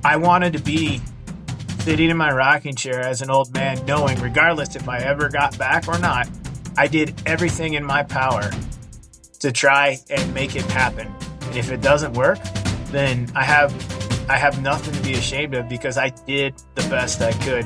I wanted to be sitting in my rocking chair as an old man, knowing regardless if I ever got back or not, I did everything in my power to try and make it happen. And if it doesn't work, then I have nothing to be ashamed of because I did the best I could.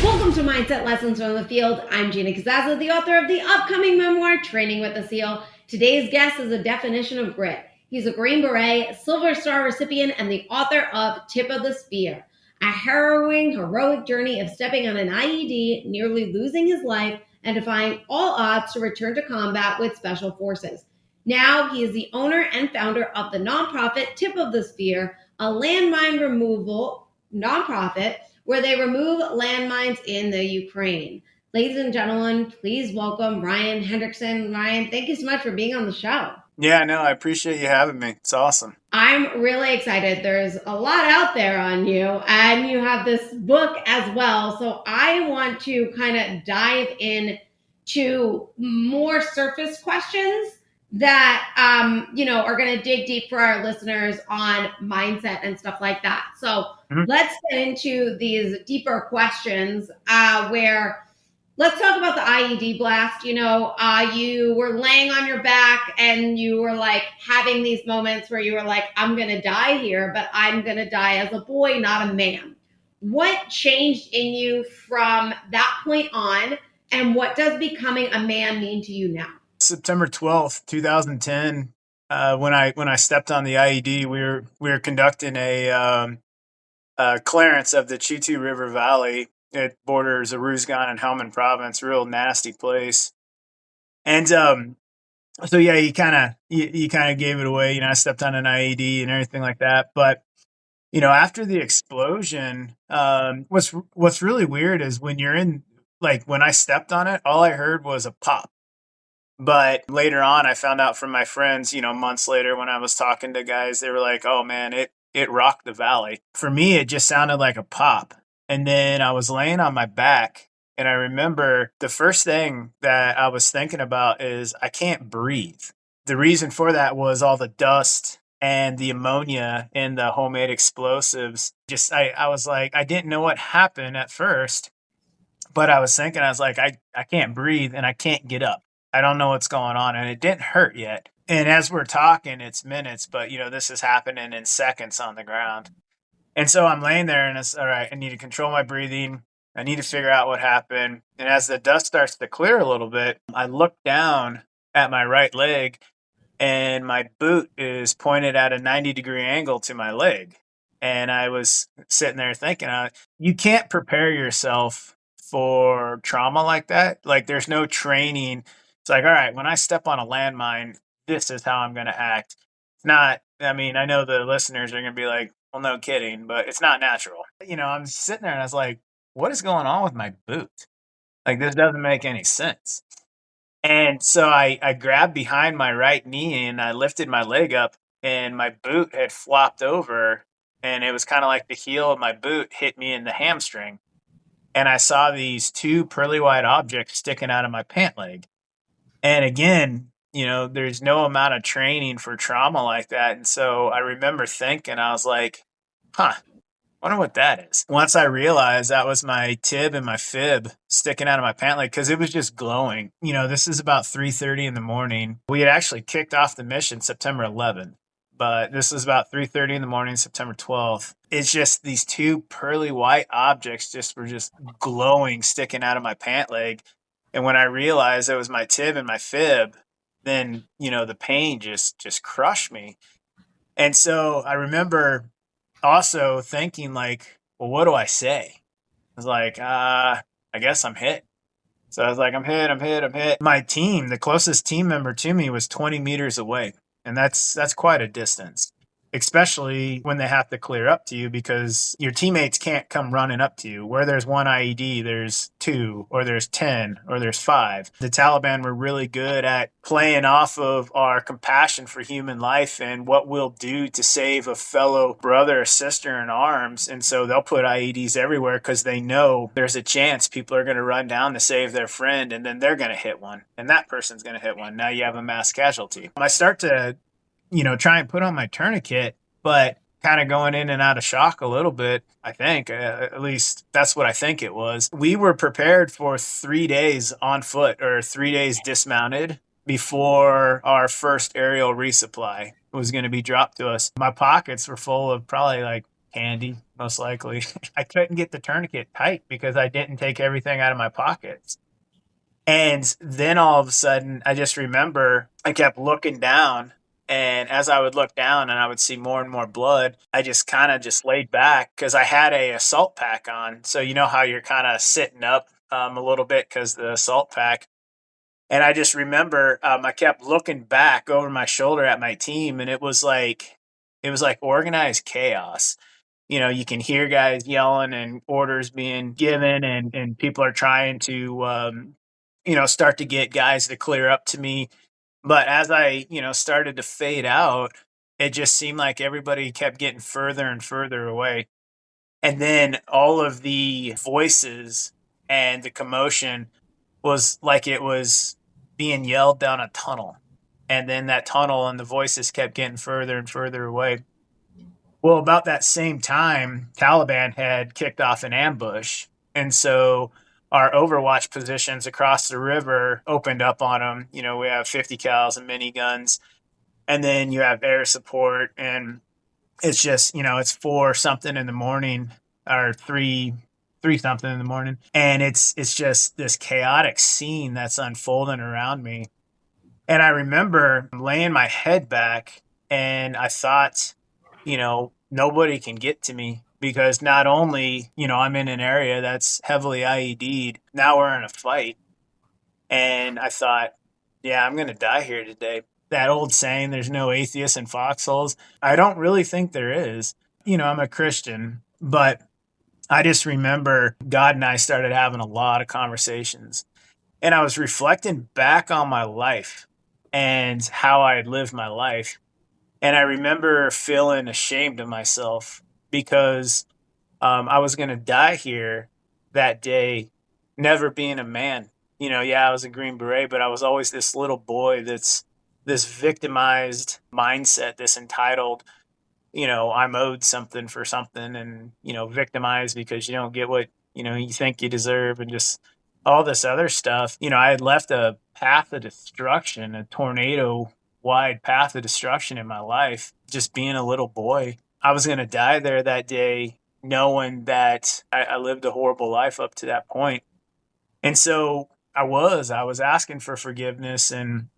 Welcome to Mindset Lessons from the Field. I'm Gina Cazazza, the author of the upcoming memoir, Training with a SEAL. Today's guest is a definition of grit. He's a Green Beret, Silver Star recipient, and the author of Tip of the Spear, a harrowing, heroic journey of stepping on an IED, nearly losing his life, and defying all odds to return to combat with Special Forces. Now he is the owner and founder of the nonprofit Tip of the Spear, a landmine removal nonprofit where they remove landmines in the Ukraine. Ladies and gentlemen, please welcome Ryan Hendrickson. Ryan, thank you so much for being on the show. Yeah, no, I appreciate you having me. It's awesome. I'm really excited. There's a lot out there on you, and you have this book as well. So I want to kind of dive in to more surface questions that are going to dig deep for our listeners on mindset and stuff like that. So let's get into these deeper questions where let's talk about the IED blast. You were laying on your back and you were like having these moments where you were like, I'm going to die here, but I'm going to die as a boy, not a man. What changed in you from that point on, and what does becoming a man mean to you now? September 12th, 2010, when I stepped on the IED, we were conducting a clearance of the Chutu River Valley. It borders Aruzgan and Helmand province, real nasty place. And so yeah, you kind of gave it away. I stepped on an IED and everything like that. But after the explosion, what's really weird is when you're in, like, when I stepped on it, all I heard was a pop. But later on, I found out from my friends, months later when I was talking to guys, they were like, "Oh man, it rocked the valley." For me, it just sounded like a pop. And then I was laying on my back, and I remember the first thing that I was thinking about is I can't breathe. The reason for that was all the dust and the ammonia in the homemade explosives. I was like, I didn't know what happened at first, but I was thinking, I was like, I can't breathe and I can't get up. I don't know what's going on, and it didn't hurt yet. And as we're talking, it's minutes, but this is happening in seconds on the ground. And so I'm laying there and it's all right. I need to control my breathing. I need to figure out what happened. And as the dust starts to clear a little bit, I look down at my right leg and my boot is pointed at a 90-degree angle to my leg. And I was sitting there thinking, you can't prepare yourself for trauma like that. Like, there's no training. It's like, all right, when I step on a landmine, this is how I'm going to act. I know the listeners are going to be like, well, no kidding, but it's not natural. I'm sitting there and I was like, what is going on with my boot? Like, this doesn't make any sense. And so I grabbed behind my right knee and I lifted my leg up, and my boot had flopped over, and it was kind of like the heel of my boot hit me in the hamstring. And I saw these two pearly white objects sticking out of my pant leg. And again, there's no amount of training for trauma like that. And so I remember thinking, I was like, wonder what that is. Once I realized that was my tib and my fib sticking out of my pant leg, because it was just glowing. This is about 3:30 in the morning. We had actually kicked off the mission September 11th, but this was about 3:30 in the morning, September 12th. It's just these two pearly white objects were just glowing, sticking out of my pant leg. And when I realized it was my tib and my fib, then, the pain just crushed me. And so I remember also thinking, like, well, what do I say? I was like, I guess I'm hit. So I was like, I'm hit. My team, the closest team member to me was 20 meters away. And that's quite a distance, especially when they have to clear up to you because your teammates can't come running up to you. Where there's one IED, there's two, or there's 10, or there's five. The Taliban were really good at playing off of our compassion for human life and what we'll do to save a fellow brother or sister in arms. And so they'll put IEDs everywhere because they know there's a chance people are going to run down to save their friend, and then they're going to hit one, and that person's going to hit one. Now you have a mass casualty. I start to try and put on my tourniquet, but kind of going in and out of shock a little bit, I think. At least that's what I think it was. We were prepared for 3 days on foot or 3 days dismounted before our first aerial resupply was going to be dropped to us. My pockets were full of probably like candy, most likely. I couldn't get the tourniquet tight because I didn't take everything out of my pockets. And then all of a sudden, I just remember I kept looking down. And as I would look down and I would see more and more blood, I just kind of just laid back because I had a assault pack on. So you know how you're kind of sitting up a little bit because the assault pack. And I just remember I kept looking back over my shoulder at my team, and it was like organized chaos. You can hear guys yelling and orders being given, and people are trying to start to get guys to clear up to me. But as I, started to fade out, it just seemed like everybody kept getting further and further away. And then all of the voices and the commotion was like it was being yelled down a tunnel. And then that tunnel and the voices kept getting further and further away. Well, about that same time, Taliban had kicked off an ambush. And so our overwatch positions across the river opened up on them. We have 50 cals and miniguns, and then you have air support, and it's just, it's 4 something in the morning or 3 something in the morning. And it's just this chaotic scene that's unfolding around me. And I remember laying my head back and I thought, nobody can get to me. Because not only, I'm in an area that's heavily IED'd, now we're in a fight. And I thought, yeah, I'm going to die here today. That old saying, there's no atheists in foxholes. I don't really think there is. I'm a Christian, but I just remember God and I started having a lot of conversations. And I was reflecting back on my life and how I had lived my life. And I remember feeling ashamed of myself because I was going to die here that day, never being a man. I was a Green Beret, but I was always this little boy that's this victimized mindset, this entitled, I'm owed something for something, and, victimized because you don't get what, you think you deserve, and just all this other stuff. I had left a path of destruction, a tornado wide path of destruction in my life, just being a little boy. I was going to die there that day, knowing that I lived a horrible life up to that point. And so I was asking for forgiveness, and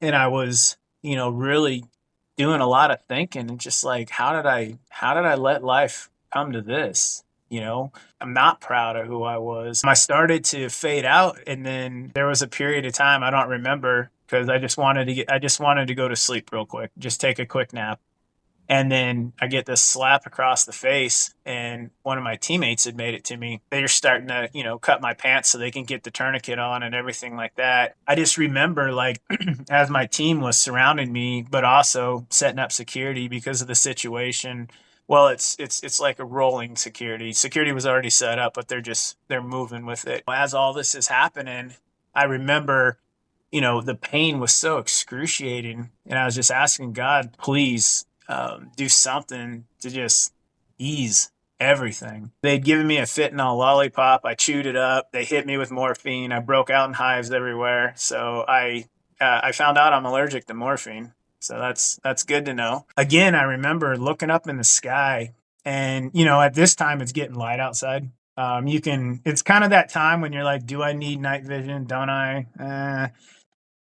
I was, really doing a lot of thinking, and just like, how did I let life come to this? I'm not proud of who I was. I started to fade out, and then there was a period of time I don't remember because I just wanted to go to sleep real quick, just take a quick nap. And then I get this slap across the face, and one of my teammates had made it to me. They're starting to, cut my pants so they can get the tourniquet on and everything like that. I just remember, like, as my team was surrounding me, but also setting up security because of the situation. Well, it's like a rolling security. Security was already set up, but they're moving with it. As all this is happening, I remember, the pain was so excruciating, and I was just asking God, please, do something to just ease everything. They'd given me a fentanyl lollipop. I chewed it up. They hit me with morphine. I broke out in hives everywhere. So I found out I'm allergic to morphine. So that's good to know. Again, I remember looking up in the sky, and at this time it's getting light outside. It's kind of that time when you're like, do I need night vision? Don't I?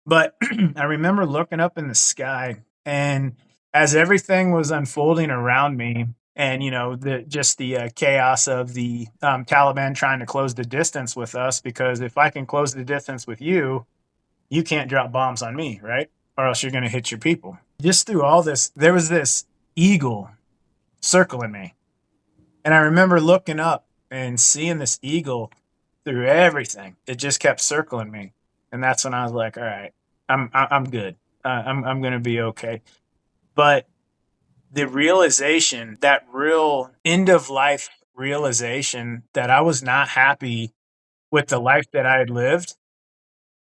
But I remember looking up in the sky, and as everything was unfolding around me, and the chaos of the Taliban trying to close the distance with us, because if I can close the distance with you, you can't drop bombs on me, right? Or else you're going to hit your people. Just through all this, there was this eagle circling me. And I remember looking up and seeing this eagle through everything. It just kept circling me. And that's when I was like, all right, I'm good. I'm going to be okay. But the realization, that real end of life realization that I was not happy with the life that I had lived.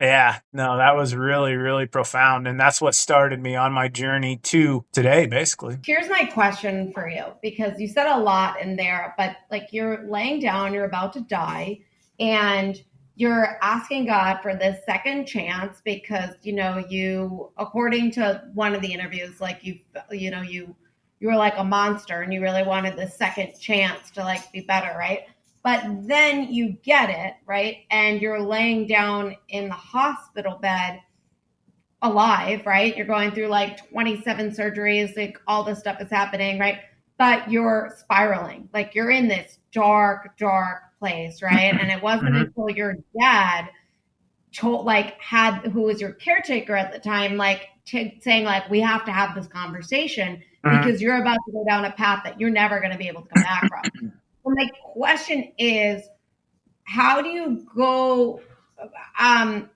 Yeah, no, that was really, really profound. And that's what started me on my journey to today, basically. Here's my question for you, because you said a lot in there, but like you're laying down, you're about to die, and you're asking God for this second chance because you, according to one of the interviews, like you were like a monster and you really wanted the second chance to like be better, right? But then you get it, right? And you're laying down in the hospital bed alive, right? You're going through like 27 surgeries, like all this stuff is happening, right? But you're spiraling, like you're in this dark, dark place, right? And it wasn't Mhm. until your dad told, like, who was your caretaker at the time, like saying, like, we have to have this conversation Mhm. because you're about to go down a path that you're never going to be able to come back from. So my question is, how do you go? Um,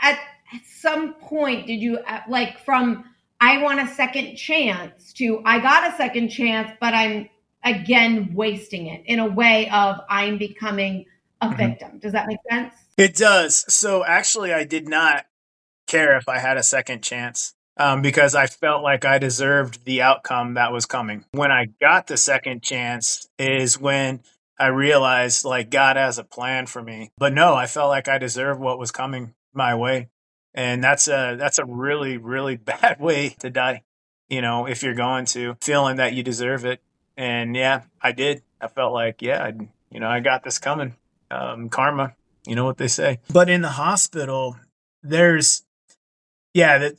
at some point did you like from I want a second chance to I got a second chance, but I'm again wasting it in a way of I'm becoming a Mhm. victim? Does that make sense? It does. So actually, I did not care if I had a second chance, because I felt like I deserved the outcome that was coming. When I got the second chance is when I realized like God has a plan for me. But no, I felt like I deserved what was coming my way. And that's a really, really bad way to die, if you're going to feeling that you deserve it. And yeah, I did. I felt like, yeah, I got this coming. Karma, you know what they say. But in the hospital, there's yeah,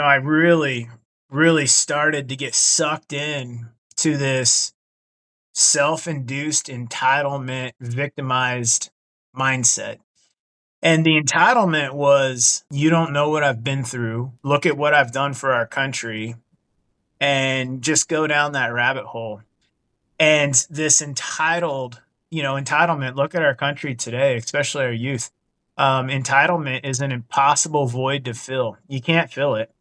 I really, really started to get sucked in to this self-induced entitlement, victimized mindset. And the entitlement was, you don't know what I've been through. Look at what I've done for our country, and just go down that rabbit hole. And this entitlement, look at our country today, especially our youth. Entitlement is an impossible void to fill. You can't fill it.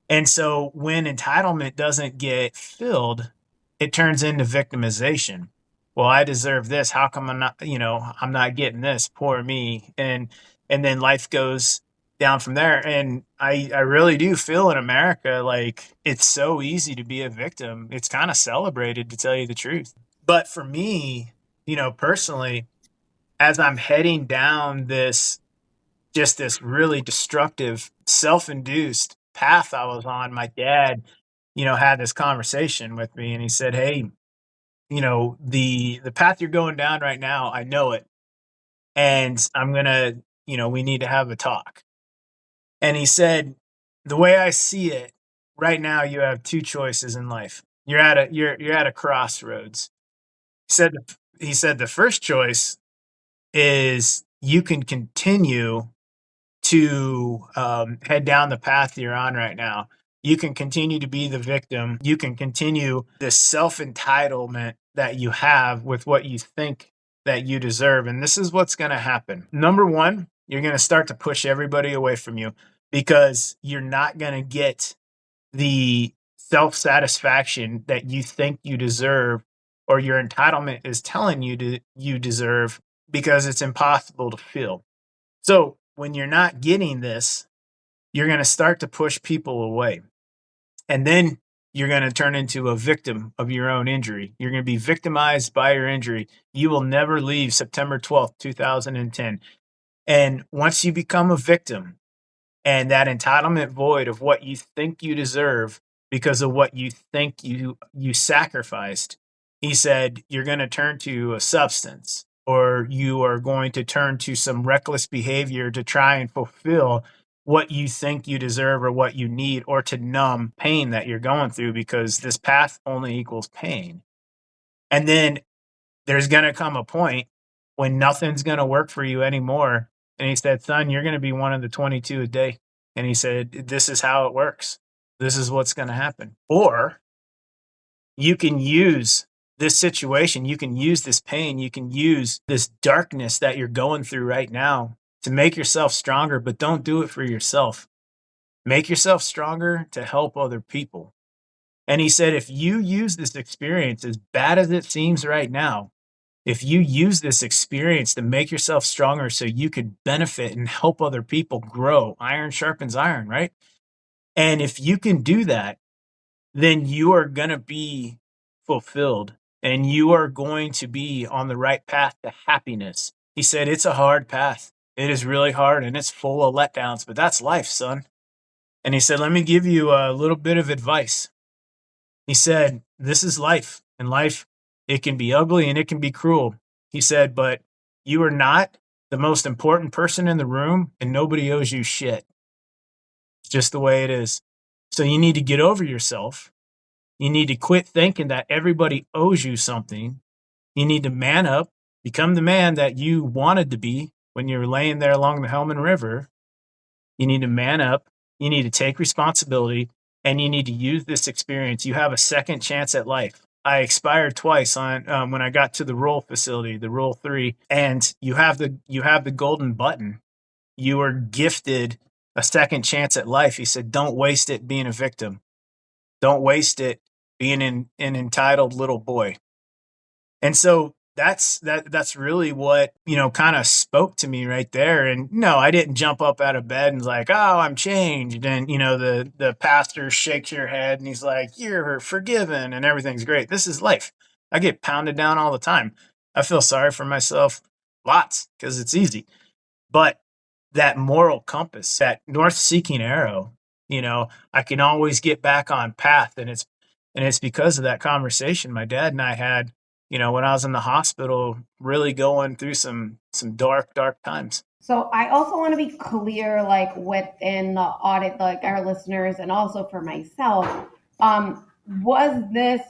And so when entitlement doesn't get filled, it turns into victimization. Well, I deserve this. How come I'm not getting this? Poor me. And then life goes down from there. And I really do feel in America like it's so easy to be a victim. It's kind of celebrated, to tell you the truth. But for me, personally, as I'm heading down this really destructive, self-induced path I was on, my dad, had this conversation with me, and he said, "Hey, the path you're going down right now, I know it, and I'm gonna, we need to have a talk." And he said, "The way I see it, right now, you have two choices in life. You're at a crossroads." He said the first choice is you can continue to head down the path you're on right now. You can continue to be the victim. You can continue this self entitlement that you have with what you think that you deserve. And this is what's going to happen. Number one, you're going to start to push everybody away from you because you're not going to get the self satisfaction that you think you deserve, or your entitlement is telling you deserve, because it's impossible to feel. So when you're not getting this, you're going to start to push people away. And then you're going to turn into a victim of your own injury. You're going to be victimized by your injury. You will never leave September 12th, 2010. And once you become a victim, and that entitlement void of what you think you deserve because of what you think you sacrificed, he said you're going to turn to a substance, or you are going to turn to some reckless behavior to try and fulfill what you think you deserve or what you need, or to numb pain that you're going through, because this path only equals pain. And then there's going to come a point when nothing's going to work for you anymore. And he said, son, you're going to be one of the 22 a day. And he said, this is how it works. This is what's going to happen. Or you can use this situation, you can use this pain, you can use this darkness that you're going through right now to make yourself stronger, but don't do it for yourself. Make yourself stronger to help other people. And he said, if you use this experience, as bad as it seems right now, if you use this experience to make yourself stronger so you could benefit and help other people grow, iron sharpens iron, right? And if you can do that, then you are going to be fulfilled and you are going to be on the right path to happiness. He said, it's a hard path. It is really hard and it's full of letdowns, but that's life, son. And he said, let me give you a little bit of advice. He said, this is life, and life, it can be ugly and it can be cruel. He said, but you are not the most important person in the room and nobody owes you shit. It's just the way it is. So you need to get over yourself. You need to quit thinking that everybody owes you something. You need to man up, become the man that you wanted to be when you were laying there along the Helmand River. You need to man up. You need to take responsibility, and you need to use this experience. You have a second chance at life. I expired twice on when I got to the role facility, the role 3, and you have the golden button. You are gifted a second chance at life. He said, don't waste it being a victim. Don't waste it being an entitled little boy. And so that's really what, kind of spoke to me right there. And no, I didn't jump up out of bed and was like, oh, I'm changed. And, the pastor shakes your head and he's like, you're forgiven and everything's great. This is life. I get pounded down all the time. I feel sorry for myself lots because it's easy. But that moral compass, that north-seeking arrow, I can always get back on path. And it's because of that conversation my dad and I had, when I was in the hospital, really going through some dark times. So I also want to be clear, like within the audit, like our listeners, and also for myself, was this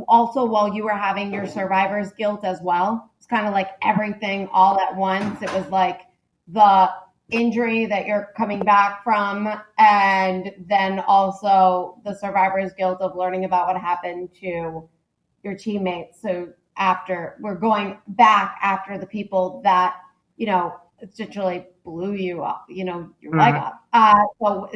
also while you were having your survivor's guilt as well? It's kind of like everything all at once. It was like the injury that you're coming back from, and then also the survivor's guilt of learning about what happened to your teammates. So after we're going back after the people that, essentially blew you up, your leg up. So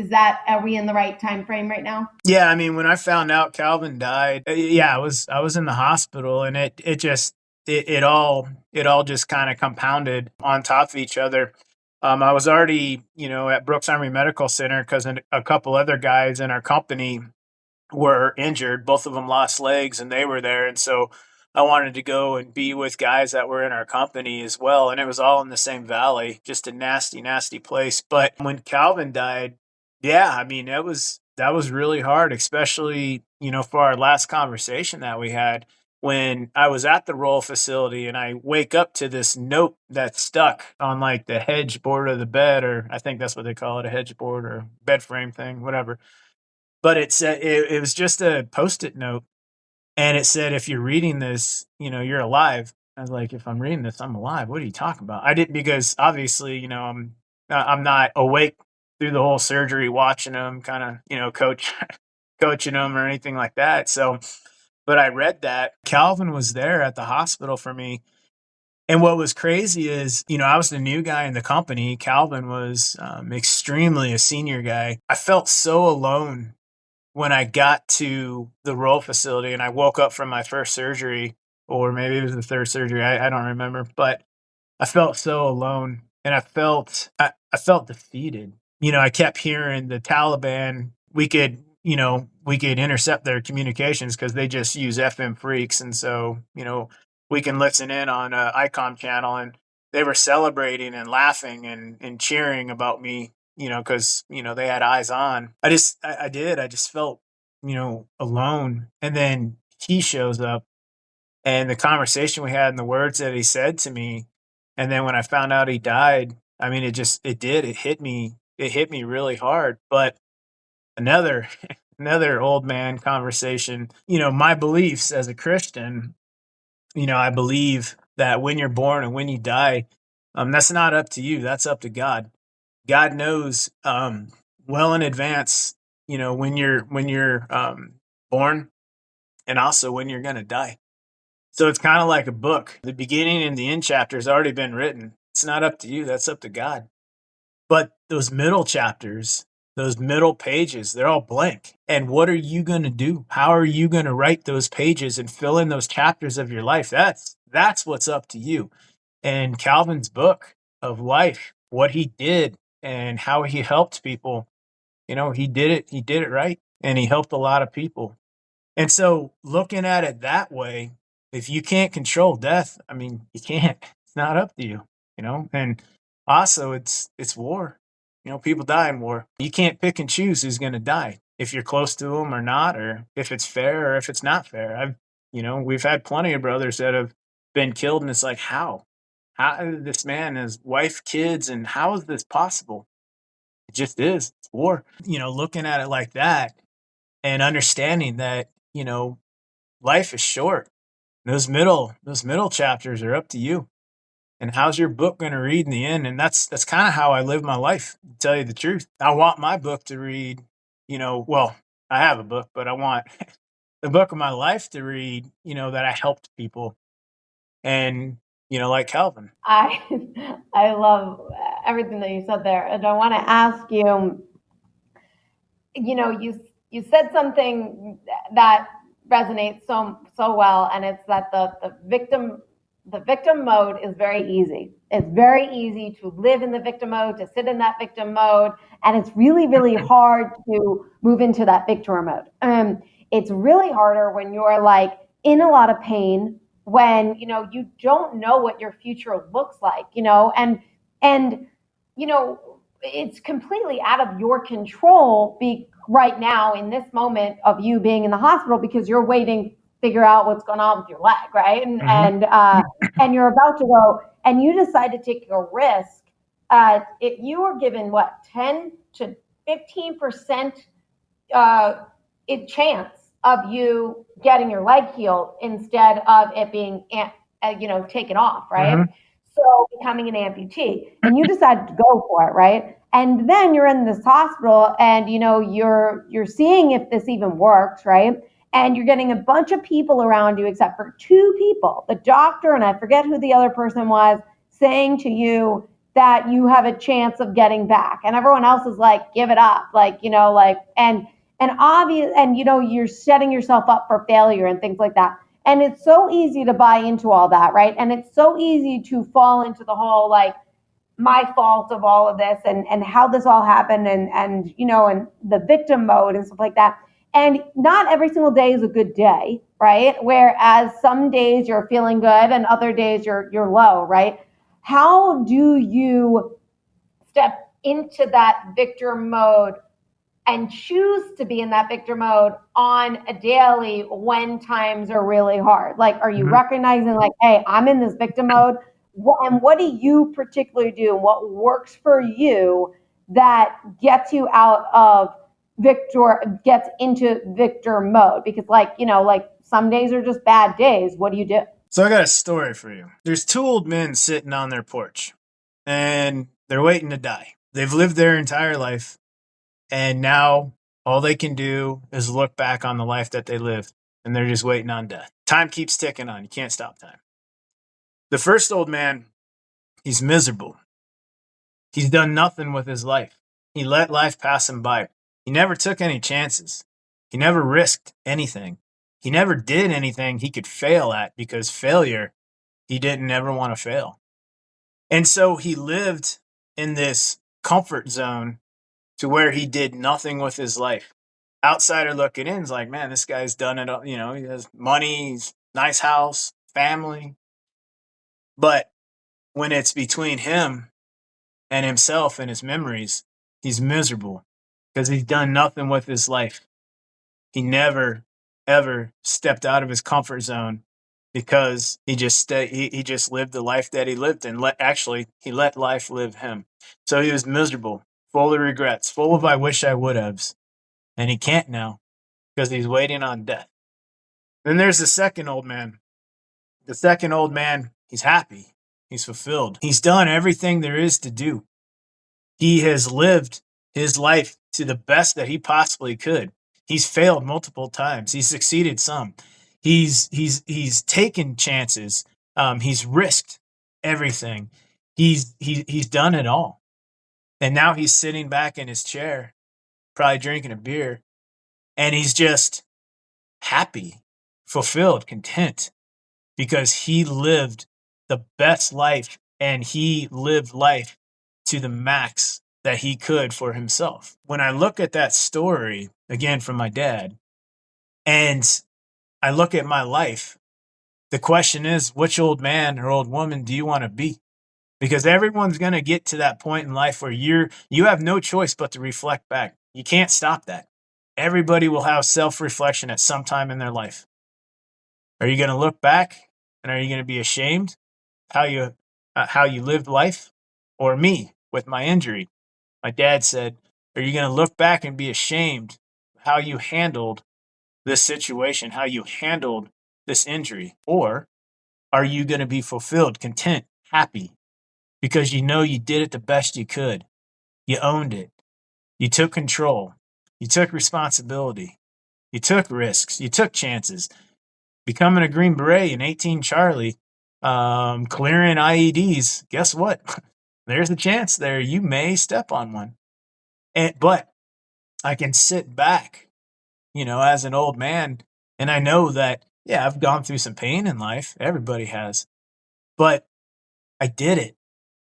are we in the right time frame right now? Yeah. I mean, when I found out Calvin died, I was in the hospital, and it all just kind of compounded on top of each other. I was already, at Brooks Army Medical Center because a couple other guys in our company were injured. Both of them lost legs and they were there. And so I wanted to go and be with guys that were in our company as well. And it was all in the same valley, just a nasty, nasty place. But when Calvin died, yeah, I mean, that was really hard, especially, for our last conversation that we had when I was at the roll facility and I wake up to this note that's stuck on like the hedge board of the bed, or I think that's what they call it, a hedge board or bed frame thing, whatever. But it said it was just a Post-it note, and it said, "If you're reading this, you're alive." I was like, "If I'm reading this, I'm alive. What are you talking about?" I didn't, because obviously, I'm not awake through the whole surgery, watching them, kind of, coaching them or anything like that. So, but I read that Calvin was there at the hospital for me. And what was crazy is, I was the new guy in the company. Calvin was extremely a senior guy. I felt so alone when I got to the roll facility and I woke up from my first surgery, or maybe it was the third surgery. I don't remember, but I felt so alone, and I felt defeated. I kept hearing the Taliban, we could intercept their communications because they just use FM freaks. And so, we can listen in on a ICOM channel, and they were celebrating and laughing and cheering about me, because, they had eyes on. I just felt, alone. And then he shows up, and the conversation we had and the words that he said to me. And then when I found out he died, I mean, it hit me really hard. But another, another old man conversation, my beliefs as a Christian, I believe that when you're born and when you die, that's not up to you. That's up to God. God knows well in advance, when you're born, and also when you're going to die. So it's kind of like a book. The beginning and the end chapter has already been written. It's not up to you. That's up to God. But those middle chapters, those middle pages, they're all blank. And what are you going to do? How are you going to write those pages and fill in those chapters of your life? That's what's up to you. And Calvin's book of life, what he did and how he helped people, he did it right. And he helped a lot of people. And so looking at it that way, if you can't control death, I mean, you can't. It's not up to you, And also it's war. People die in war. You can't pick and choose who's going to die, if you're close to them or not, or if it's fair or if it's not fair. We've had plenty of brothers that have been killed, and it's like, how this man, his wife, kids, and how is this possible? It just is. It's war. Looking at it like that and understanding that, life is short. Those middle chapters are up to you. And how's your book going to read in the end? And that's kind of how I live my life, to tell you the truth. I want my book to read, well, I have a book, but I want the book of my life to read, that I helped people. And, like Calvin. I love everything that you said there. And I want to ask you, you said something that resonates so well, and it's that the victim mode is very easy. It's very easy to live in the victim mode, to sit in that victim mode, and it's really, really hard to move into that victor mode. It's really harder when you're like in a lot of pain, when you don't know what your future looks like, and it's completely out of your control right now in this moment of you being in the hospital, because you're waiting to figure out what's going on with your leg, right? And you're about to go, and you decide to take a risk. If you were given 10 to 15% chance of you getting your leg healed instead of it being taken off, right? Mm-hmm. So becoming an amputee, and you decide to go for it, right? And then you're in this hospital, and you're seeing if this even works, right? And you're getting a bunch of people around you, except for two people, the doctor, and I forget who the other person was, saying to you that you have a chance of getting back, and everyone else is like, give it up, and obvious, and you're setting yourself up for failure and things like that. And it's so easy to buy into all that, right? And it's so easy to fall into the whole my fault of all of this, and how this all happened, and the victim mode and stuff like that. And not every single day is a good day, right? Whereas some days you're feeling good and other days you're low, right? How do you step into that victor mode and choose to be in that victor mode on a daily when times are really hard? Are you recognizing hey, I'm in this victim mode? And what do you particularly do? What works for you that gets you out of gets into victor mode? Because some days are just bad days. What do you do? So I got a story for you. There's two old men sitting on their porch, and they're waiting to die. They've lived their entire life, and now all they can do is look back on the life that they lived, and they're just waiting on death. Time keeps ticking on. You can't stop time. The first old man, he's miserable. He's done nothing with his life. He let life pass him by. He never took any chances. He never risked anything. He never did anything he could fail at, because failure, he didn't ever want to fail. And so he lived in this comfort zone to where he did nothing with his life. Outsider looking in is like, man, this guy's done it. He has money, he's nice house, family. But when it's between him and himself and his memories, he's miserable because he's done nothing with his life. He never, ever stepped out of his comfort zone, because he just lived the life that he lived, and he let life live him. So he was miserable, full of regrets, full of I wish I would have's, and he can't now because he's waiting on death. Then there's the second old man. The second old man, he's happy. He's fulfilled. He's done everything there is to do. He has lived his life to the best that he possibly could. He's failed multiple times. He's succeeded some. He's taken chances. He's risked everything. He's done it all. And now he's sitting back in his chair, probably drinking a beer, and he's just happy, fulfilled, content because he lived the best life and he lived life to the max that he could for himself. When I look at that story, again, from my dad, and I look at my life, the question is, which old man or old woman do you want to be? Because everyone's going to get to that point in life where you have no choice but to reflect back. You can't stop that. Everybody will have self-reflection at some time in their life. Are you going to look back and are you going to be ashamed how you lived life? Or me with my injury? My dad said, are you going to look back and be ashamed how you handled this situation, how you handled this injury? Or are you going to be fulfilled, content, happy because you know you did it the best you could? You owned it. You took control. You took responsibility. You took risks. You took chances. Becoming a Green Beret in 18 Charlie, clearing IEDs, guess what? There's a chance there you may step on one. But I can sit back, as an old man, and I know that, yeah, I've gone through some pain in life. Everybody has. But I did it.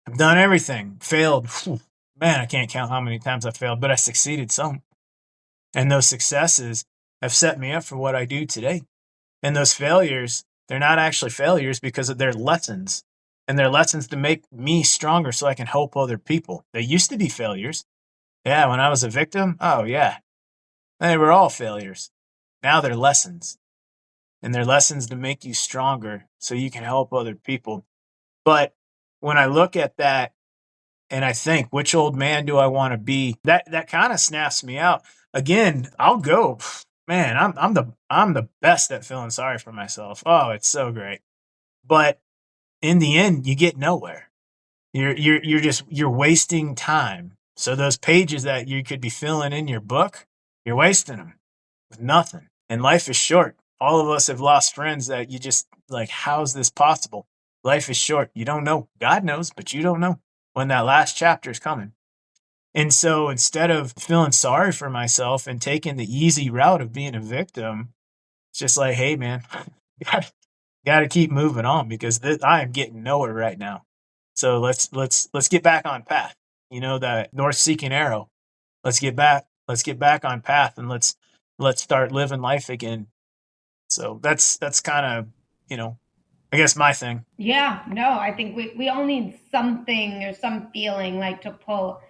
I've done everything. Failed. Man, I can't count how many times I failed, but I succeeded some. And those successes have set me up for what I do today. And those failures, they're not actually failures because of their lessons. And they're lessons to make me stronger so I can help other people. They used to be failures. Yeah, when I was a victim, oh yeah, they were all failures. Now they're lessons. And they're lessons to make you stronger so you can help other people. But when I look at that and I think, which old man do I want to be? That kind of snaps me out. Again, I'll go. Man, I'm the best at feeling sorry for myself. Oh, it's so great. But in the end, you get nowhere. You're wasting time. So those pages that you could be filling in your book, you're wasting them with nothing. And life is short. All of us have lost friends that you just like, how's this possible? Life is short. You don't know. God knows, but you don't know when that last chapter is coming. And so instead of feeling sorry for myself and taking the easy route of being a victim, it's just like, hey, man, got to keep moving on because I am getting nowhere right now. So let's get back on path. That north-seeking arrow. Let's get back. Let's get back on path and let's start living life again. So that's kind of, I guess my thing. Yeah, no, I think we all need something or some feeling like to pull.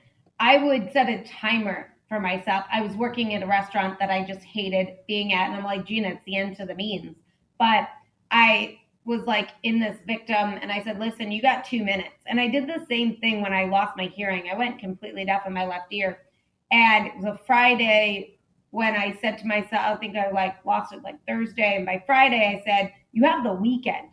I would set a timer for myself. I was working at a restaurant that I just hated being at, and I'm like, Gina, it's the end to the means. But I was like in this victim, and I said, listen, you got 2 minutes. And I did the same thing when I lost my hearing. I went completely deaf in my left ear. And it was a Friday when I said to myself, I think I like lost it like Thursday. And by Friday, I said, you have the weekend,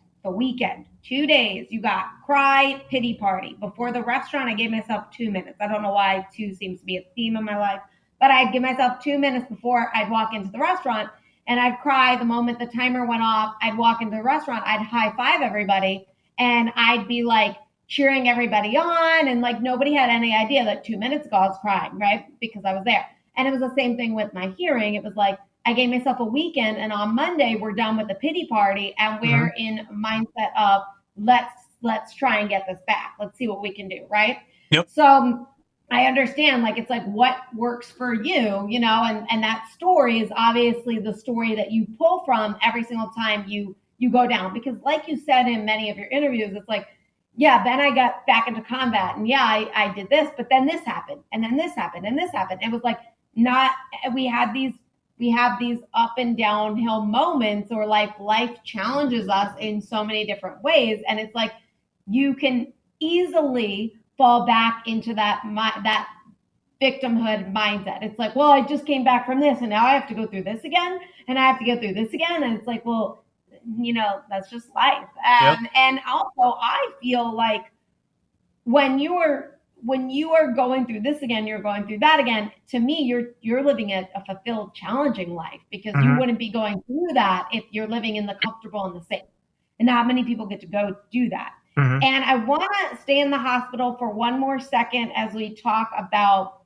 2 days. You got cry, pity party. Before the restaurant, I gave myself 2 minutes. I don't know why two seems to be a theme in my life, but I'd give myself 2 minutes before I'd walk into the restaurant and I'd cry the moment the timer went off. I'd walk into the restaurant, I'd high five everybody, and I'd be like cheering everybody on. And like nobody had any idea that 2 minutes ago I was crying, right? Because I was there. And it was the same thing with my hearing. It was like, I gave myself a weekend, and on Monday we're done with the pity party, and we're in mindset of let's try and get this back. Let's see what we can do, right? Yep. So I understand, like it's like what works for you, and that story is obviously the story that you pull from every single time you go down, because like you said in many of your interviews, it's like, yeah, then I got back into combat, and yeah, I did this, but then this happened, and then this happened, and this happened. It was like not we have these up and downhill moments, or like life challenges us in so many different ways, and it's like you can easily fall back into that victimhood mindset. It's like, well, I just came back from this and now I have to go through this again, and I have to go through this again, and it's like, well, that's just life. Yep. And also I feel like when you're when you are going through this again, you're going through that again. To me, you're living a fulfilled, challenging life because you Hmm. wouldn't be going through that if you're living in the comfortable and the safe. And not many people get to go do that. Hmm. And I want to stay in the hospital for one more second as we talk about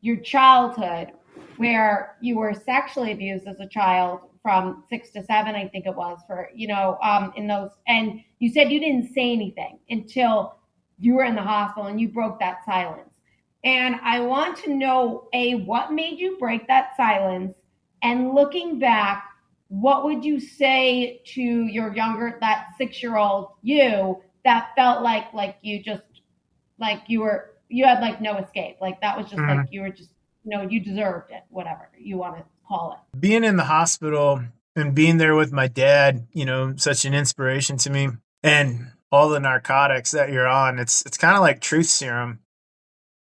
your childhood, where you were sexually abused as a child from 6 to 7, I think it was, for in those, and you said you didn't say anything until you were in the hospital and you broke that silence. And I want to know, A, what made you break that silence? And looking back, what would you say to your younger, that 6-year-old you that felt like you just, like you had like no escape, like that was just like Hmm. you were just, you deserved it, whatever you want to call it. Being in the hospital and being there with my dad, such an inspiration to me, and all the narcotics that you're on, it's kind of like truth serum.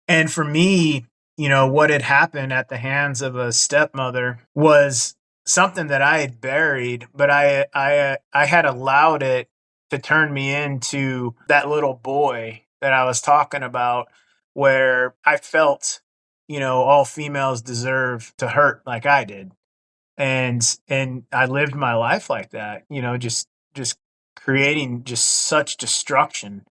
And for me, what had happened at the hands of a stepmother was something that I had buried, but I had allowed it to turn me into that little boy that I was talking about, where I felt, all females deserve to hurt like I did. And I lived my life like that, just creating just such destruction.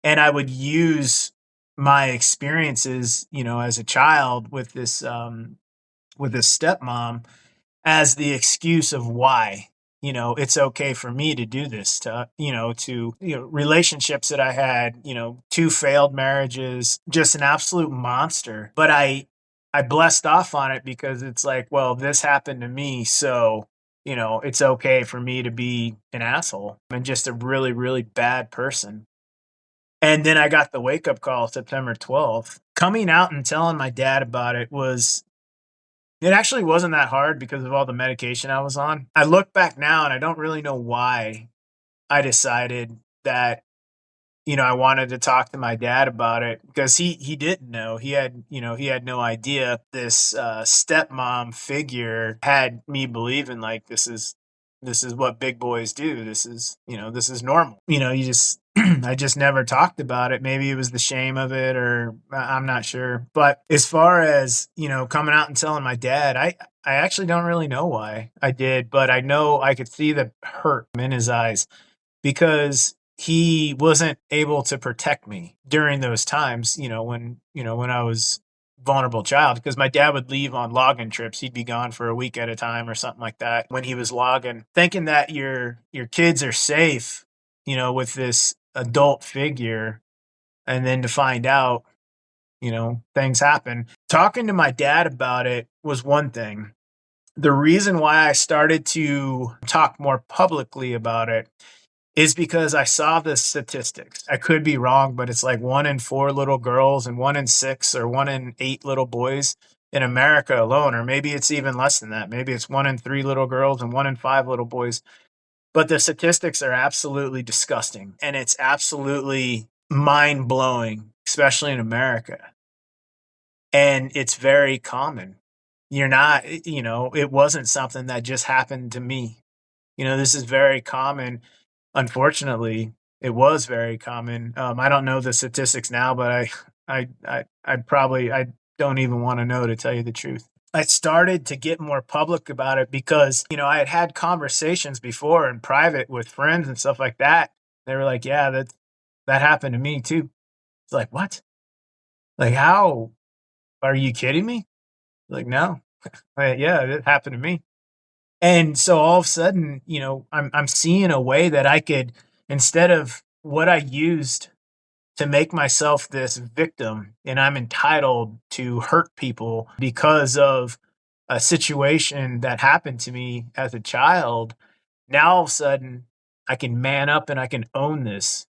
And I would use my experiences, as a child with this stepmom as the excuse of why, it's okay for me to do this to, relationships that I had, two failed marriages, just an absolute monster. But I blessed off on it because it's like, well, this happened to me, so it's okay for me to be an asshole and just a really, really bad person. And then I got the wake up call September 12th. Coming out and telling my dad about it it actually wasn't that hard because of all the medication I was on. I look back now and I don't really know why I decided that, I wanted to talk to my dad about it, because he didn't know. He had no idea. This stepmom figure had me believing like this is what big boys do. This is normal. You just I just never talked about it. Maybe it was the shame of it, or I'm not sure. But as far as, coming out and telling my dad, I actually don't really know why I did, but I know I could see the hurt in his eyes, because he wasn't able to protect me during those times, when I was vulnerable child, because my dad would leave on logging trips. He'd be gone for a week at a time or something like that when he was logging, thinking that your kids are safe, with this adult figure, and then to find out, things happen. Talking to my dad about it was one thing. The reason why I started to talk more publicly about it is because I saw the statistics. I could be wrong, but it's like 1 in 4 little girls and 1 in 6 or 1 in 8 little boys in America alone, or maybe it's even less than that. Maybe it's 1 in 3 little girls and 1 in 5 little boys. But the statistics are absolutely disgusting, and it's absolutely mind blowing, especially in America. And it's very common. You're not, it wasn't something that just happened to me. This is very common. Unfortunately, it was very common. I don't know the statistics now, but I don't even want to know, to tell you the truth. I started to get more public about it because, I had had conversations before in private with friends and stuff like that. They were like, yeah, that happened to me too. It's like, what? Like, how? Are you kidding me? Like, no. Yeah, it happened to me. And so all of a sudden, I'm seeing a way that I could, instead of what I used to make myself this victim, and I'm entitled to hurt people because of a situation that happened to me as a child. Now all of a sudden I can man up and I can own this,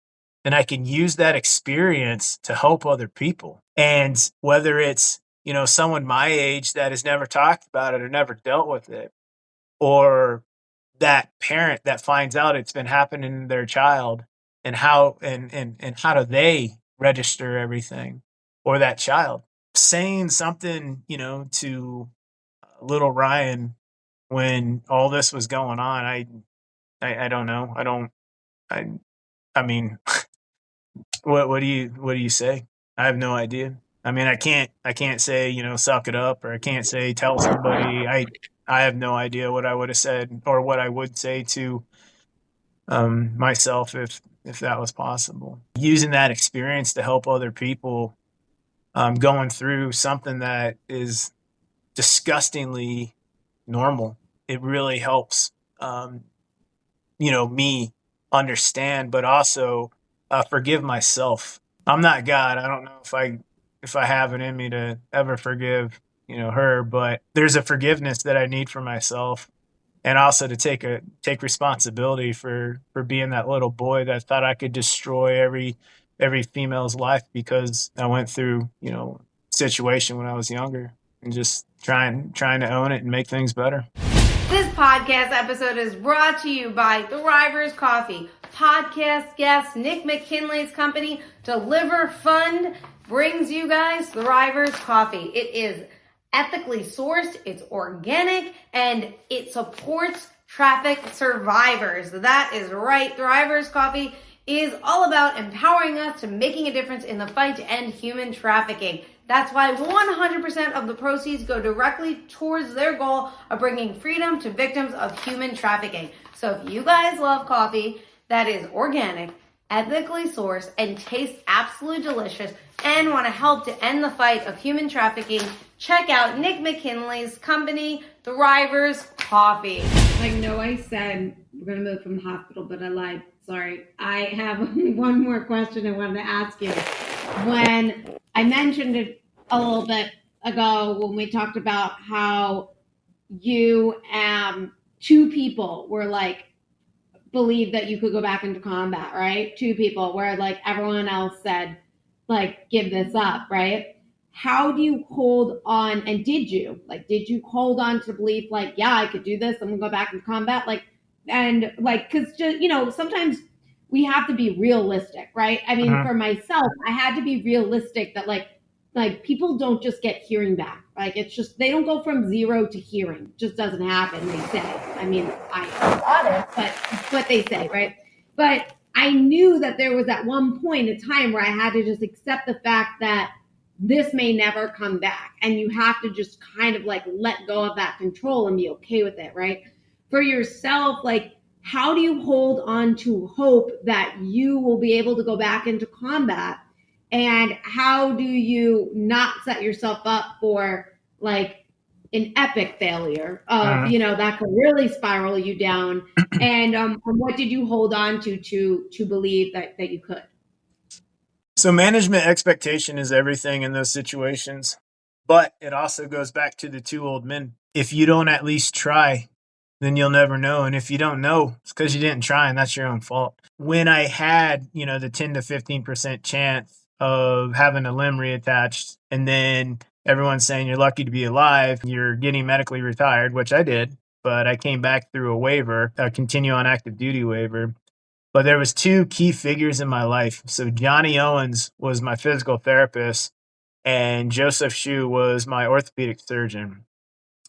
and I can use that experience to help other people. And whether it's, someone my age that has never talked about it or never dealt with it, or that parent that finds out it's been happening to their child, and how do they register everything, or that child saying something, to little Ryan when all this was going on. I don't know. I don't I I mean, what do you say? I have no idea. I mean, I can't say, suck it up, or I can't say tell somebody. I have no idea what I would have said or what I would say to myself if that was possible. Using that experience to help other people going through something that is disgustingly normal. It really helps, me understand, but also forgive myself. I'm not God. I don't know if I have it in me to ever forgive, her, but there's a forgiveness that I need for myself, and also to take responsibility for being that little boy that thought I could destroy every female's life because I went through, situation when I was younger, and just trying to own it and make things better. This podcast episode is brought to you by Thrivers Coffee. Podcast guest Nick McKinley's company, Deliver Fund, brings you guys Thrivers Coffee. It is ethically sourced, it's organic, and it supports traffic survivors. That is right. Thrivers Coffee is all about empowering us to making a difference in the fight to end human trafficking. That's why 100% of the proceeds go directly towards their goal of bringing freedom to victims of human trafficking. So if you guys love coffee that is organic, ethically sourced, and tastes absolutely delicious, and want to help to end the fight of human trafficking, check out Nick McKinley's company, Thrivers Coffee. I know I said we're going to move from the hospital, but I lied. Sorry. I have one more question I wanted to ask you. When I mentioned it a little bit ago when we talked about how you two people were like believed that you could go back into combat, right? Two people where like everyone else said like give this up, right? How do you hold on, and did you hold on to the belief like, yeah, I could do this, I'm gonna go back into combat, like, and like, because just sometimes we have to be realistic, right? I mean, for myself, I had to be realistic that like people don't just get hearing back. Like it's just they don't go from zero to hearing. It just doesn't happen. They say. I mean, I got it, but what they say, right? But I knew that there was at one point in time where I had to just accept the fact that this may never come back, and you have to just kind of like let go of that control and be okay with it, right? For yourself, like, how do you hold on to hope that you will be able to go back into combat? And how do you not set yourself up for like an epic failure of, that could really spiral you down? And what did you hold on to believe that you could? So management expectation is everything in those situations, but it also goes back to the two old men. If you don't at least try, then you'll never know. And if you don't know, it's because you didn't try, and that's your own fault. When I had, the 10 to 15% chance of having a limb reattached, and then everyone's saying you're lucky to be alive, you're getting medically retired, which I did, but I came back through a waiver, a continue on active duty waiver. But there was two key figures in my life. So Johnny Owens was my physical therapist, and Joseph Shue was my orthopedic surgeon.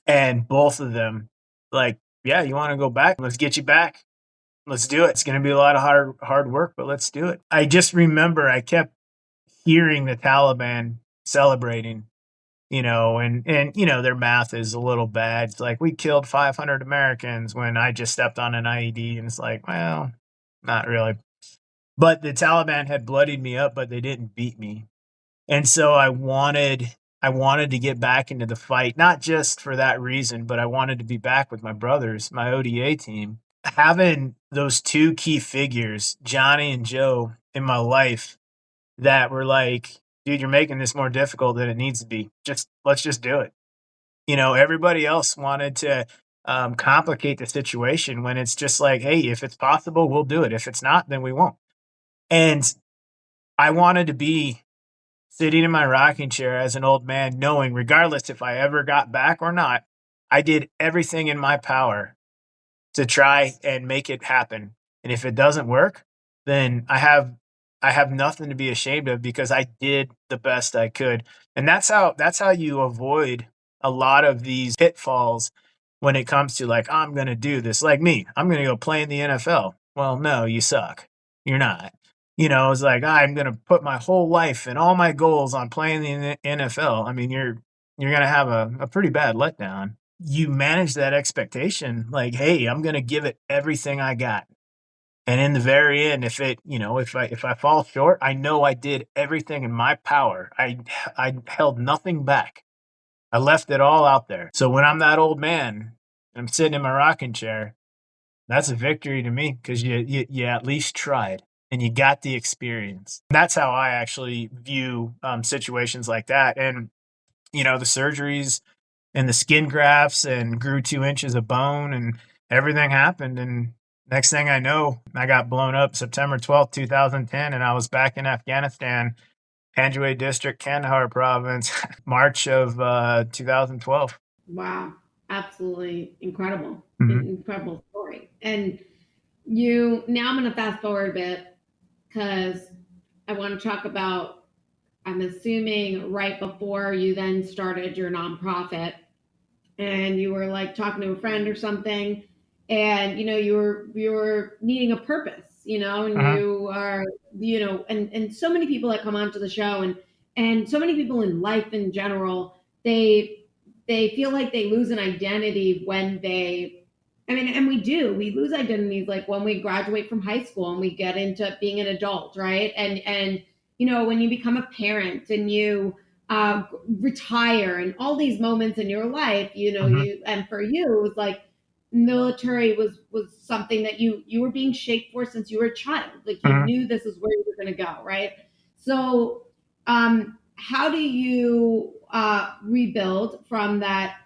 And both of them, like, yeah, you want to go back? Let's get you back. Let's do it. It's going to be a lot of hard work, but let's do it. I just remember I kept hearing the Taliban celebrating, and their math is a little bad. It's like we killed 500 Americans when I just stepped on an IED, and it's like, well, not really. But the Taliban had bloodied me up, but they didn't beat me. And so I wanted to get back into the fight, not just for that reason, but I wanted to be back with my brothers, my ODA team. Having those two key figures, Johnny and Joe, in my life that were like, dude, you're making this more difficult than it needs to be. Let's just do it. Everybody else wanted to complicate the situation when it's just like, hey, if it's possible, we'll do it. If it's not, then we won't. And I wanted to be sitting in my rocking chair as an old man, knowing regardless if I ever got back or not, I did everything in my power to try and make it happen. And if it doesn't work, then I have nothing to be ashamed of because I did the best I could. And that's how you avoid a lot of these pitfalls when it comes to like, I'm going to do this. Like me, I'm going to go play in the NFL. Well, no, you suck. You're not. it was like, I'm going to put my whole life and all my goals on playing the NFL. I mean, you're going to have a pretty bad letdown. You manage that expectation like, hey, I'm going to give it everything I got. And in the very end, if I fall short, I know I did everything in my power. I held nothing back. I left it all out there. So when I'm that old man and I'm sitting in my rocking chair, that's a victory to me because you at least tried and you got the experience. That's how I actually view situations like that. And the surgeries and the skin grafts and grew 2 inches of bone and everything happened. And next thing I know, I got blown up September 12th, 2010, and I was back in Afghanistan, Panjwai District, Kandahar Province, March of 2012. Wow, absolutely incredible, Mhm. incredible story. And you now I'm going to fast forward a bit because I want to talk about. I'm assuming right before you then started your nonprofit, and you were like talking to a friend or something, and you were needing a purpose, and Uh-huh. you are, and so many people that come onto the show, and so many people in life in general, they feel like they lose an identity when they, I mean, and we lose identities like when we graduate from high school and we get into being an adult, right? And when you become a parent and you uh, retire and all these moments in your life, Mhm. and for you it was like military was something that you were being shaped for since you were a child, like you Mhm. knew this is where you were going to go, right? So how do you rebuild from that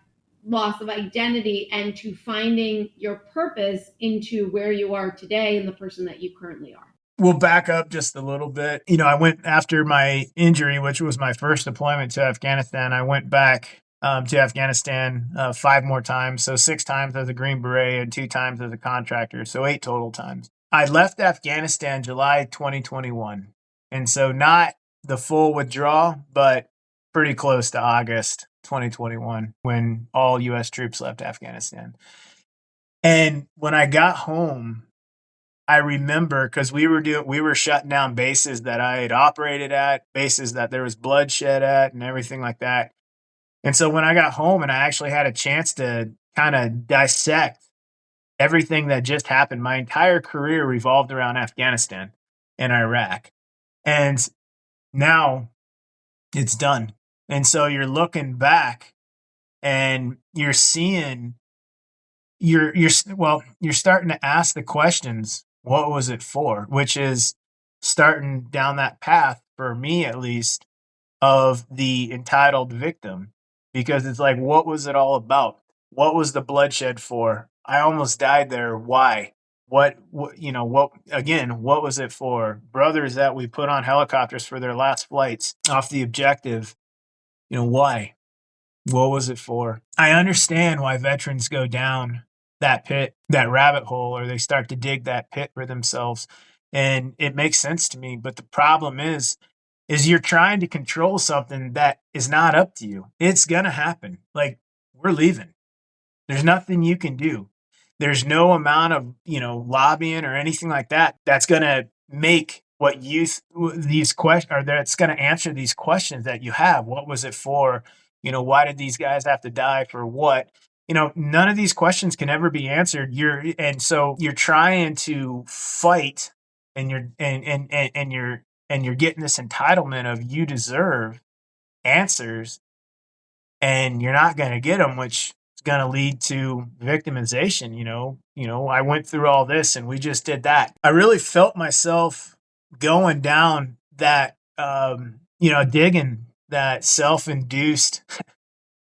loss of identity and to finding your purpose into where you are today and the person that you currently are? We'll back up just a little bit. I went after my injury, which was my first deployment to Afghanistan. I went back to Afghanistan 5 more times. So 6 times as a Green Beret and 2 times as a contractor. So 8 total times. I left Afghanistan July 2021. And so not the full withdrawal, but pretty close to August 2021 when all U.S. troops left Afghanistan. And when I got home, I remember because we were shutting down bases that I had operated at, bases that there was bloodshed at, and everything like that. And so when I got home and I actually had a chance to kind of dissect everything that just happened, my entire career revolved around Afghanistan and Iraq, and now it's done. And so you're looking back and you're seeing you're starting to ask the questions, what was it for, which is starting down that path for me at least of the entitled victim, because it's like, what was it all about? What was the bloodshed for? I almost died there. Why? What again, what was it for? Brothers that we put on helicopters for their last flights off the objective, why? What was it for? I understand why veterans go down that pit, that rabbit hole, or they start to dig that pit for themselves. And it makes sense to me. But the problem is you're trying to control something that is not up to you. It's gonna happen. Like, we're leaving. There's nothing you can do. There's no amount of, lobbying or anything like that that's going to make what these questions, or that's going to answer these questions that you have. What was it for? Why did these guys have to die for what? None of these questions can ever be answered. So you're trying to fight, and you're getting this entitlement of you deserve answers, and you're not going to get them, which is going to lead to victimization. I went through all this and we just did that. I really felt myself going down that, digging that self-induced,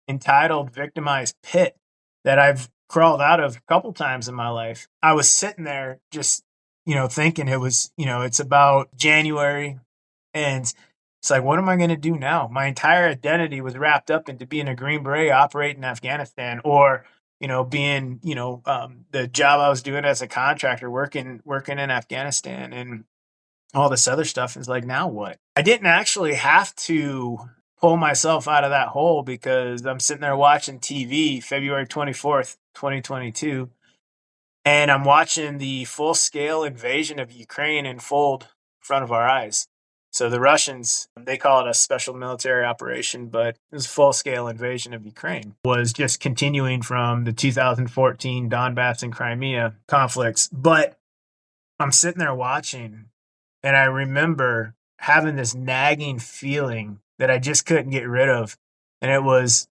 entitled, victimized pit that I've crawled out of a couple times in my life. I was sitting there just, thinking it's about January, and it's like, what am I going to do now? My entire identity was wrapped up into being a Green Beret operating in Afghanistan, or being the job I was doing as a contractor working in Afghanistan, and all this other stuff. Is like, now what? I didn't actually have to pull myself out of that hole, because I'm sitting there watching TV February 24th, 2022, and I'm watching the full scale invasion of Ukraine unfold front of our eyes. So the Russians, they call it a special military operation, but it was a full-scale invasion of Ukraine. Was just continuing from the 2014 Donbass and Crimea conflicts. But I'm sitting there watching, and I remember having this nagging feeling that I just couldn't get rid of. And it was,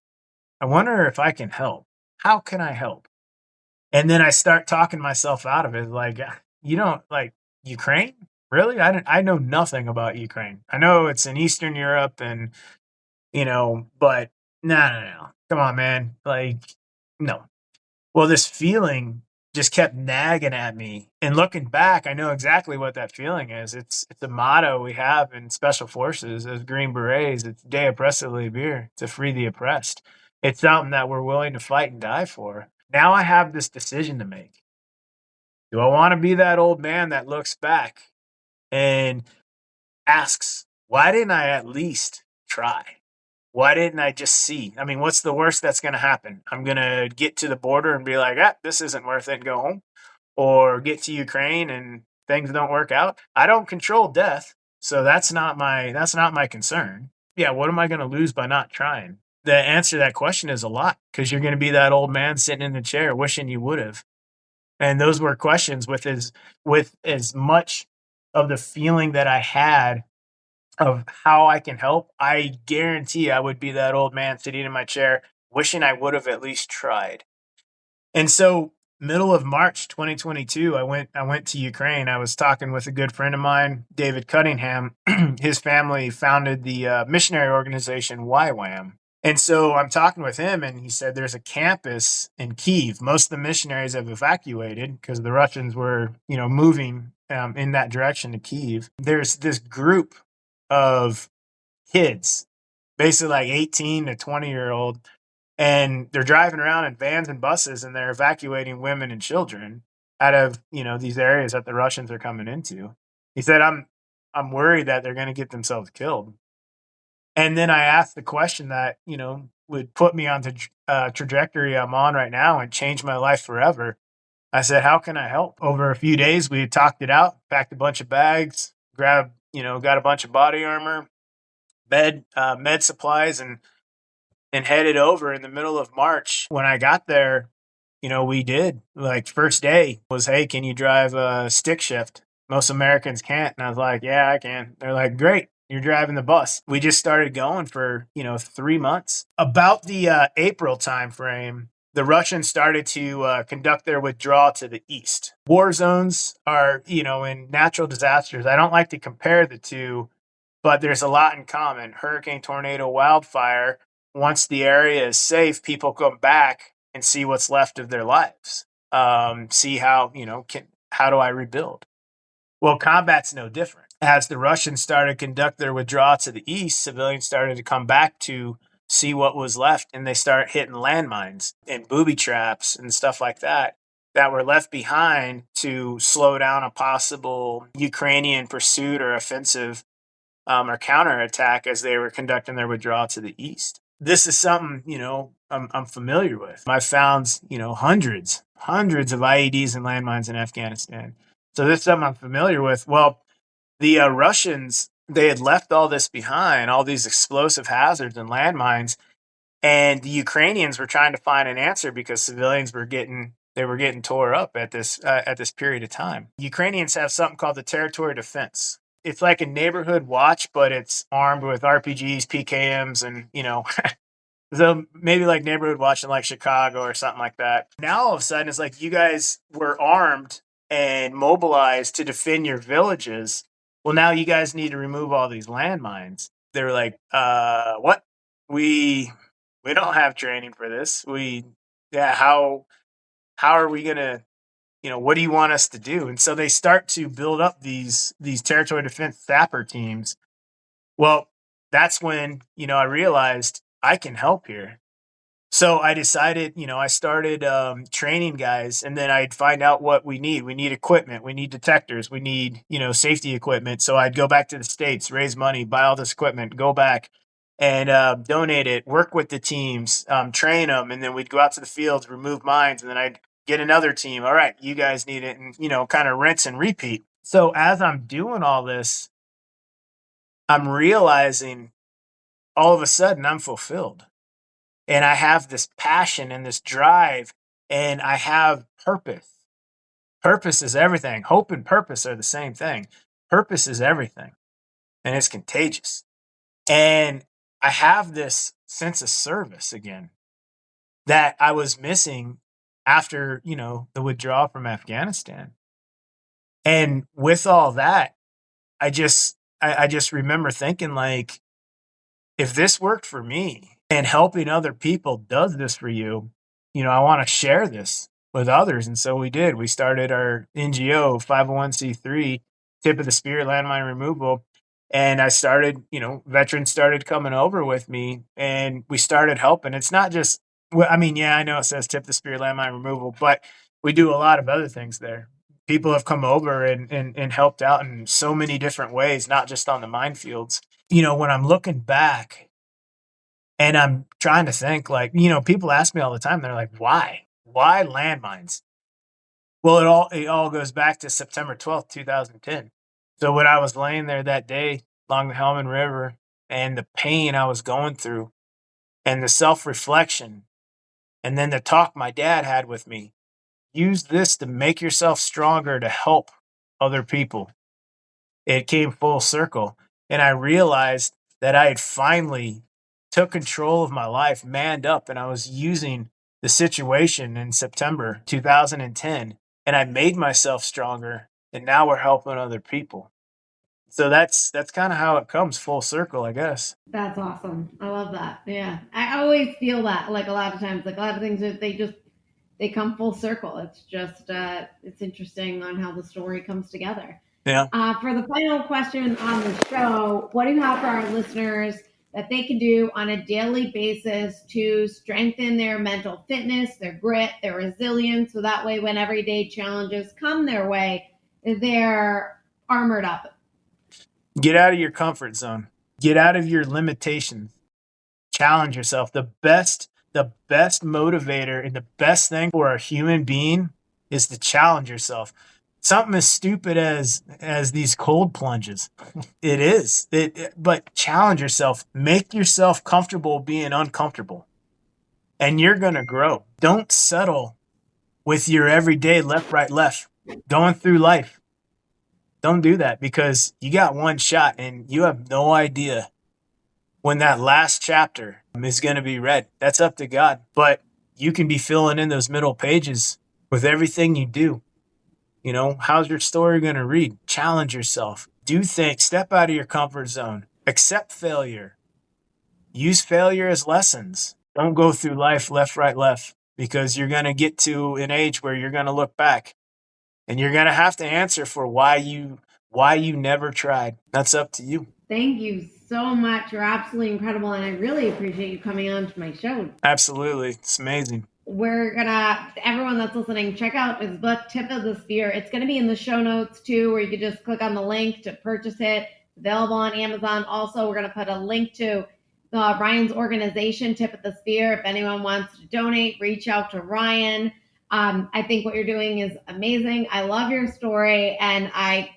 I wonder if I can help. How can I help? And then I start talking myself out of it. Like, you don't like Ukraine? Really? I know nothing about Ukraine. I know it's in Eastern Europe and, but no. Come on, man. Like, no. Well, this feeling just kept nagging at me. And looking back, I know exactly what that feeling is. It's a motto we have in Special Forces as Green Berets. It's De Oppressor Liber, to free the oppressed. It's something that we're willing to fight and die for. Now I have this decision to make. Do I want to be that old man that looks back and asks, why didn't I at least try? Why didn't I just see? I mean, what's the worst that's going to happen? I'm going to get to the border and be like, this isn't worth it, and go home. Or get to Ukraine and things don't work out. I don't control death, so that's not my concern. Yeah, what am I going to lose by not trying? The answer to that question is a lot, because you're going to be that old man sitting in the chair wishing you would have. And those were questions with as much of the feeling that I had of how I can help. I guarantee I would be that old man sitting in my chair wishing I would have at least tried. And so middle of March 2022, I went to Ukraine. I was talking with a good friend of mine, David Cunningham. His family founded the missionary organization YWAM. And so I'm talking with him, and he said there's a campus in Kyiv. Most of the missionaries have evacuated because the Russians were, moving in that direction to Kyiv. There's this group of kids, basically like 18 to 20-year-old, and they're driving around in vans and buses, and they're evacuating women and children out of, these areas that the Russians are coming into. He said, I'm worried that they're going to get themselves killed. And then I asked the question that, would put me on the trajectory I'm on right now and change my life forever. I said, how can I help? Over a few days, we talked it out, packed a bunch of bags, got a bunch of body armor, med supplies, and headed over in the middle of March. When I got there, we did, like, first day was, hey, can you drive a stick shift? Most Americans can't. And I was like, yeah, I can. They're like, great, you're driving the bus. We just started going for, 3 months. About the April timeframe, the Russians started to conduct their withdrawal to the east. War zones are, in natural disasters. I don't like to compare the two, but there's a lot in common. Hurricane, tornado, wildfire. Once the area is safe, people come back and see what's left of their lives. See how, how do I rebuild? Well, combat's no different. As the Russians started to conduct their withdrawal to the east, civilians started to come back to see what was left, and they start hitting landmines and booby traps and stuff like that were left behind to slow down a possible Ukrainian pursuit or offensive or counterattack as they were conducting their withdrawal to the east. This is something, I'm familiar with. I've found, hundreds of IEDs and landmines in Afghanistan. So this is something I'm familiar with. Well, the Russians, they had left all this behind, all these explosive hazards and landmines, and the Ukrainians were trying to find an answer because civilians were getting tore up at this period of time. Ukrainians have something called the territory defense. It's like a neighborhood watch, but it's armed with RPGs, PKMs, and, so maybe like neighborhood watch in like Chicago or something like that. Now all of a sudden it's like you guys were armed and mobilized to defend your villages. Well, now you guys need to remove all these landmines. They were like, what? We don't have training for this. How are we gonna, what do you want us to do? And so they start to build up these territory defense sapper teams. Well, that's when, I realized I can help here. So I decided, I started training guys, and then I'd find out what we need. We need equipment. We need detectors. We need, safety equipment. So I'd go back to the States, raise money, buy all this equipment, go back and donate it, work with the teams, train them. And then we'd go out to the fields, remove mines. And then I'd get another team. All right, you guys need it. And, kind of rinse and repeat. So as I'm doing all this, I'm realizing all of a sudden I'm fulfilled, and I have this passion and this drive, and I have purpose. Purpose is everything. Hope and purpose are the same thing. Purpose is everything, and it's contagious. And I have this sense of service again that I was missing after, the withdrawal from Afghanistan. And with all that, I just remember thinking, like, if this worked for me and helping other people does this for you, I want to share this with others. And so we did. We started our NGO, 501c3, Tip of the Spear Landmine Removal. And I started, veterans started coming over with me, and we started helping. It's not just, well, I mean, yeah, I know it says Tip of the Spear Landmine Removal, but we do a lot of other things there. People have come over and helped out in so many different ways, not just on the minefields. When I'm looking back and I'm trying to think, like, people ask me all the time, they're like, why landmines? Well, it all goes back to September 12th, 2010. So when I was laying there that day along the Helmand River, and the pain I was going through, and the self-reflection, and then the talk my dad had with me, use this to make yourself stronger to help other people. It came full circle. And I realized that I had finally took control of my life, manned up, and I was using the situation in September 2010, and I made myself stronger, and now we're helping other people. So that's kind of how it comes full circle, I guess. That's awesome. I love that. Yeah. I always feel that, like, a lot of times, like, a lot of things that they come full circle. It's just it's interesting on how the story comes together. Yeah. For the final question on the show, what do you have for our listeners that they can do on a daily basis to strengthen their mental fitness, their grit, their resilience, so that way when everyday challenges come their way, they're armored up? Get out of your comfort zone. Get out of your limitations. Challenge yourself. The best motivator and the best thing for a human being is to challenge yourself. Something as stupid as these cold plunges. It is. But challenge yourself. Make yourself comfortable being uncomfortable, and you're going to grow. Don't settle with your everyday left, right, left going through life. Don't do that, because you got one shot and you have no idea when that last chapter is going to be read. That's up to God. But you can be filling in those middle pages with everything you do. How's your story going to read? Challenge yourself. Do things. Step out of your comfort zone. Accept failure. Use failure as lessons. Don't go through life left, right, left, because you're going to get to an age where you're going to look back and you're going to have to answer for why you never tried. That's up to you. Thank you so much. You're absolutely incredible, and I really appreciate you coming on to my show. Absolutely. It's amazing. We're gonna, everyone that's listening, check out his book, Tip of the Spear. It's gonna be in the show notes too, where you can just click on the link to purchase it. It's available on Amazon. Also, we're gonna put a link to Ryan's organization, Tip of the Spear. If anyone wants to donate, reach out to Ryan. I think what you're doing is amazing. I love your story, and I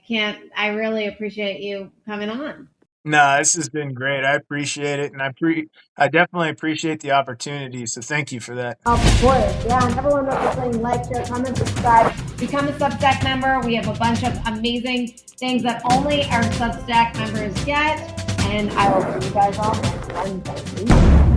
really appreciate you coming on. No, this has been great. I appreciate it, and I definitely appreciate the opportunity. So thank you for that. Of course, yeah. And everyone that's listening, like, share, comment, subscribe, become a Substack member. We have a bunch of amazing things that only our Substack members get, and I will see you guys all next Wednesday.